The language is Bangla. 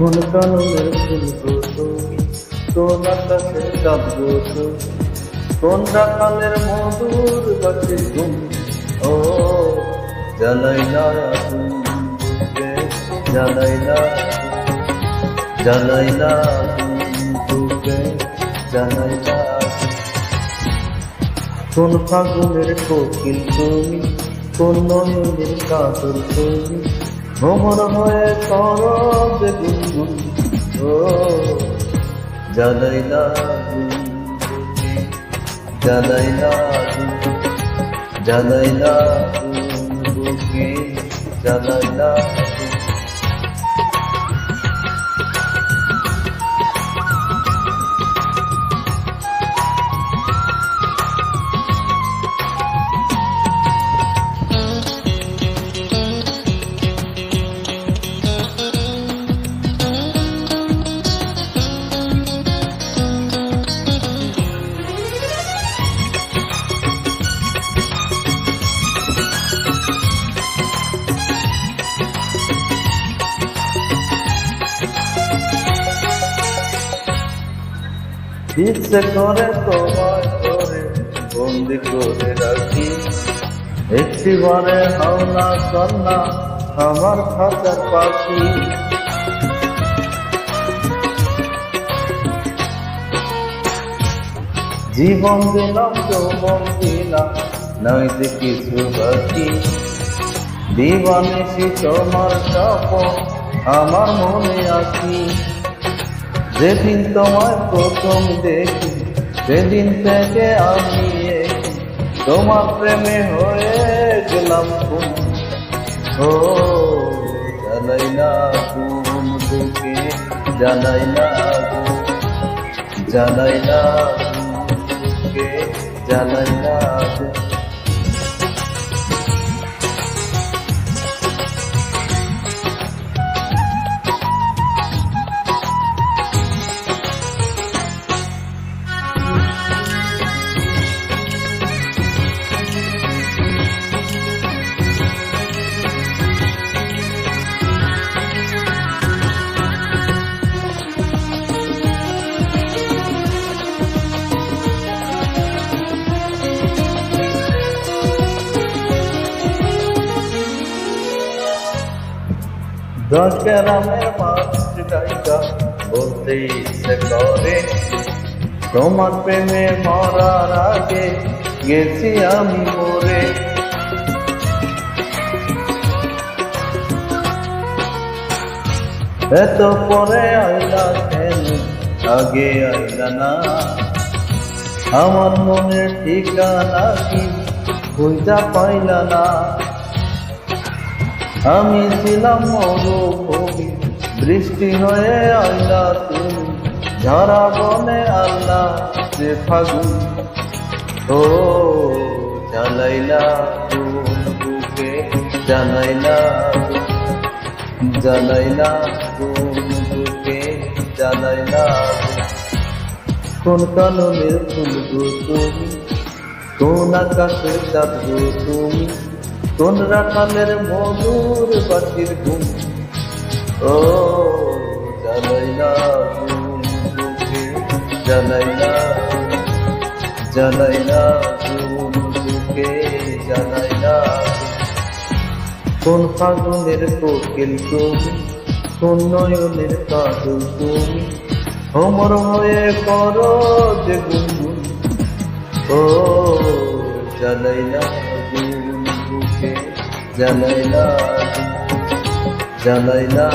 কোন কাননের ফুল গো তুমি, কোন আকাশের চাঁদ গো তুমি, কোন রাখালের মধুর বাঁশির ঘুম। ও জ্বালাইলা বুকে, জ্বালাইলা জ্বালাইলা বুকে, জ্বালাইলা। কোন ফাগুনের কোকিল তুমি, কোন নয়নের কাজল তুমি, ভ্রমর হয়ে করো যে গুনগুন। ও জ্বালাইলা বুকে, জ্বালাইলা জ্বালাইলা বুকে, জ্বালাইলা। ইচ্ছে করে তোমায় করে বন্দি করে রাখি, একটিবারে হও না কন্যা আমার খাতার পাখি। জীবন দিলাম যৌবন দিলাম, নয় যে কিছু বাকি। দিবানিশি তোমার স্বপ্ন আমার মনে আছি, যেদিন তোমায় প্রথম দেখি সেদিন থেকে আমি তোমার প্রেমে হয়ে গেলাম। ও জ্বালাইলা কোন বুকে, জ্বালাইলা জ্বালাইলা বুকে, জ্বালাইলা। দশ গ্রামের মাছ গাইকা বলতে ইচ্ছে করে, তোমার প্রেমে মরার আগে গেছি আমি মরে। এত পরে আইলা কেন, আগে আইলা না? আমার মনের ঠিকানা কি খুঁজা পাইলা না? আমি ছিলাম মরুভূমি, বৃষ্টি হয়ে আইলা তুমি, ঝরা বনে আল্লাহ যে ফাগুন। ও জ্বালাইলা কোন বুকে, জ্বালাইলা জ্বালাইলা কোন বুকে, জ্বালাইলা। কোন কাননের ফুল গো তুমি, কোন আকাশের চাঁদ গো তুমি, কোন রাখালের মধুর বাঁশির ঘুম। ও জ্বালাইলা বুকে, জ্বালাইলা জ্বালাইলা বুকে, জ্বালাইলা। কোন ফাগুনের কোকিল তুমি, কোন নয়নের কাজল তুমি, ভ্রমর হয়ে করো যে গুনগুন। ও জ্বালাইলা বুকে, জ্বালাইলা জ্বালাইলা।